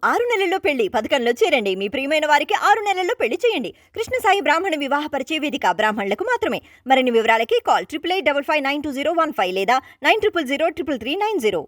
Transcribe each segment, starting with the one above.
6 నెలల్లో పెళ్లి పథకంలో చేరండి. మీ ప్రియమైన వారికి 6 నెలల్లో పెళ్లి చేయండి. కృష్ణ సాయి బ్రాహ్మణ వివాహ పరిచయ వేదిక బ్రాహ్మణులకు మాత్రమే. మరిన్ని వివరాలకి కాల్ 8885592015 లేదా 90003339.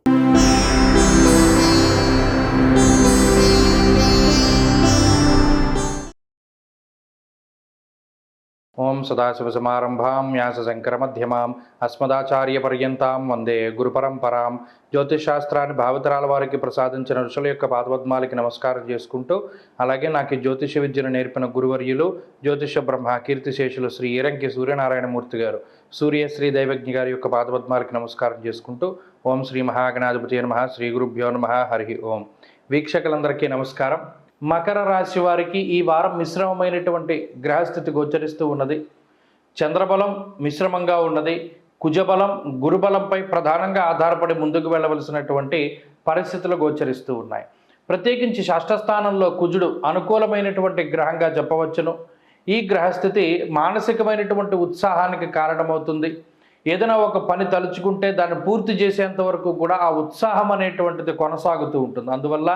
ఓం సదాశివసమారంభాం వ్యాసశంకరమధ్యమాం అస్మదాచార్యపర్యంతాం వందే గురుపరంపరాం. జ్యోతిషశాస్త్రాన్ని భావితరాల వారికి ప్రసాదించిన ఋషుల యొక్క పాదపద్మాలకి నమస్కారం చేసుకుంటూ, అలాగే నాకు జ్యోతిష విద్యను నేర్పిన గురువర్యులు జ్యోతిష బ్రహ్మ కీర్తిశేషులు శ్రీ ఈరంకి సూర్యనారాయణమూర్తి గారు, సూర్యశ్రీ దైవజ్ఞ గారి యొక్క పాదపద్మాలకి నమస్కారం చేసుకుంటూ, ఓం శ్రీ మహాగణాధిపతి నమః, శ్రీ గురుభ్యో నమః, హరి ఓం. వీక్షకులందరికీ నమస్కారం. మకర రాశి వారికి ఈ వారం మిశ్రమమైనటువంటి గ్రహస్థితి గోచరిస్తూ ఉన్నది. చంద్రబలం మిశ్రమంగా ఉన్నది. కుజబలం గురుబలంపై ప్రధానంగా ఆధారపడి ముందుకు వెళ్ళవలసినటువంటి పరిస్థితులు గోచరిస్తూ ఉన్నాయి. ప్రత్యేకించి షష్ఠస్థానంలో కుజుడు అనుకూలమైనటువంటి గ్రహంగా చెప్పవచ్చును. ఈ గ్రహస్థితి మానసికమైనటువంటి ఉత్సాహానికి కారణమవుతుంది. ఏదైనా ఒక పని తలుచుకుంటే దాన్ని పూర్తి చేసేంత వరకు కూడా ఆ ఉత్సాహం అనేటువంటిది కొనసాగుతూ ఉంటుంది. అందువల్ల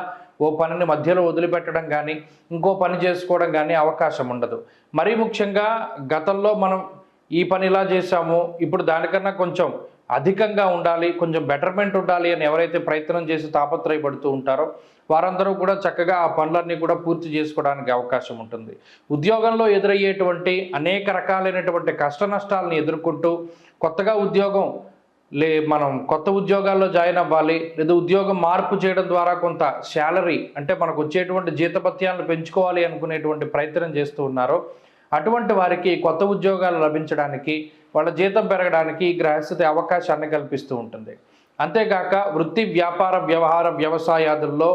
ఓ పనిని మధ్యలో వదిలిపెట్టడం కానీ, ఇంకో పని చేసుకోవడం కానీ అవకాశం ఉండదు. మరీ ముఖ్యంగా గతంలో మనం ఈ పని ఇలా చేశాము, ఇప్పుడు దానికన్నా కొంచెం అధికంగా ఉండాలి, కొంచెం బెటర్మెంట్ ఉండాలి అని ఎవరైతే ప్రయత్నం చేసి తాపత్రయపడుతూ ఉంటారో వారందరూ కూడా చక్కగా ఆ పనులన్నీ కూడా పూర్తి చేసుకోవడానికి అవకాశం ఉంటుంది. ఉద్యోగంలో ఎదురయ్యేటువంటి అనేక రకాలైనటువంటి కష్ట నష్టాలను ఎదుర్కొంటూ కొత్తగా మనం కొత్త ఉద్యోగాల్లో జాయిన్ అవ్వాలి, లేదా ఉద్యోగం మార్పు చేయడం ద్వారా కొంత శాలరీ అంటే మనకు వచ్చేటువంటి జీతభత్యాలను పెంచుకోవాలి అనుకునేటువంటి ప్రయత్నం చేస్తూ ఉన్నారో అటువంటి వారికి కొత్త ఉద్యోగాలు లభించడానికి, వాళ్ళ జీతం పెరగడానికి ఈ గ్రహస్థితి అవకాశాన్ని కల్పిస్తూ ఉంటుంది. అంతేకాక వృత్తి వ్యాపార వ్యవహార వ్యవసాయాదుల్లో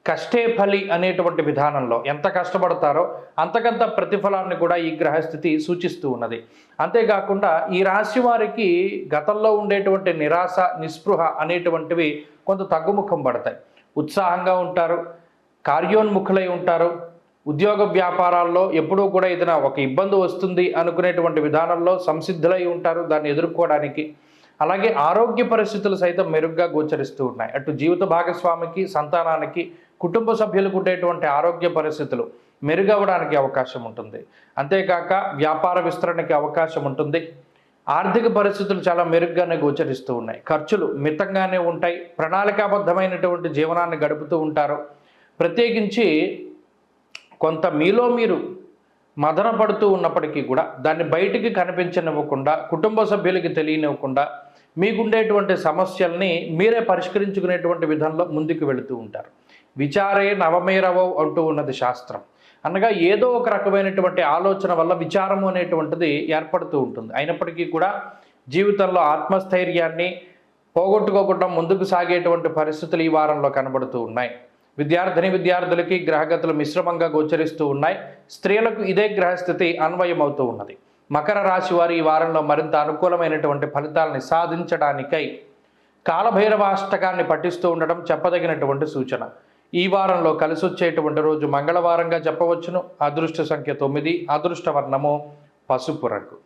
కష్టే ఫలి అనేటువంటి విధానంలో ఎంత కష్టపడతారో అంతకంత ప్రతిఫలాన్ని కూడా ఈ గ్రహస్థితి సూచిస్తూ ఉన్నది. అంతేకాకుండా ఈ రాశి వారికి గతంలో ఉండేటువంటి నిరాశ నిస్పృహ అనేటువంటివి కొంత తగ్గుముఖం పడతాయి. ఉత్సాహంగా ఉంటారు, కార్యోన్ముఖులై ఉంటారు. ఉద్యోగ వ్యాపారాల్లో ఎప్పుడూ కూడా ఏదైనా ఒక ఇబ్బంది వస్తుంది అనుకునేటువంటి విధానంలో సంసిద్ధులై ఉంటారు దాన్ని ఎదుర్కోవడానికి. అలాగే ఆరోగ్య పరిస్థితులు సైతం మెరుగ్గా గోచరిస్తూ ఉన్నాయి. అటు జీవిత భాగస్వామికి, సంతానానికి, కుటుంబ సభ్యులకు ఉండేటువంటి ఆరోగ్య పరిస్థితులు మెరుగవడానికి అవకాశం ఉంటుంది. అంతేకాక వ్యాపార విస్తరణకి అవకాశం ఉంటుంది. ఆర్థిక పరిస్థితులు చాలా మెరుగ్గానే గోచరిస్తూ ఉన్నాయి. ఖర్చులు మితంగానే ఉంటాయి. ప్రణాళికాబద్ధమైనటువంటి జీవనాన్ని గడుపుతూ ఉంటారు. ప్రత్యేకించి కొంత మీలో మీరు మదన పడుతూ ఉన్నప్పటికీ కూడా దాన్ని బయటికి కనిపించనివ్వకుండా, కుటుంబ సభ్యులకి తెలియనివ్వకుండా మీకుండేటువంటి సమస్యల్ని మీరే పరిష్కరించుకునేటువంటి విధంలో ముందుకు వెళుతూ ఉంటారు. విచారే నవమేరవో అంటూ ఉన్నది శాస్త్రం. అనగా ఏదో ఒక రకమైనటువంటి ఆలోచన వల్ల విచారము అనేటువంటిది ఏర్పడుతూ ఉంటుంది. అయినప్పటికీ కూడా జీవితంలో ఆత్మస్థైర్యాన్ని పోగొట్టుకోకుండా ముందుకు సాగేటువంటి పరిస్థితులు ఈ వారంలో కనబడుతూ ఉన్నాయి. విద్యార్థులకి గ్రహగతులు మిశ్రమంగా గోచరిస్తూ ఉన్నాయి. స్త్రీలకు ఇదే గ్రహస్థితి అన్వయమవుతూ ఉన్నది. మకర రాశి వారు ఈ వారంలో మరింత అనుకూలమైనటువంటి ఫలితాలని సాధించడానికై కాలభైరవాష్టకాన్ని పఠిస్తూ ఉండడం చెప్పదగినటువంటి సూచన. ఈ వారంలో కలిసి వచ్చేటువంటి రోజు మంగళవారంగా చెప్పవచ్చును. అదృష్ట సంఖ్య 9, అదృష్ట వర్ణము పసుపు రంగు.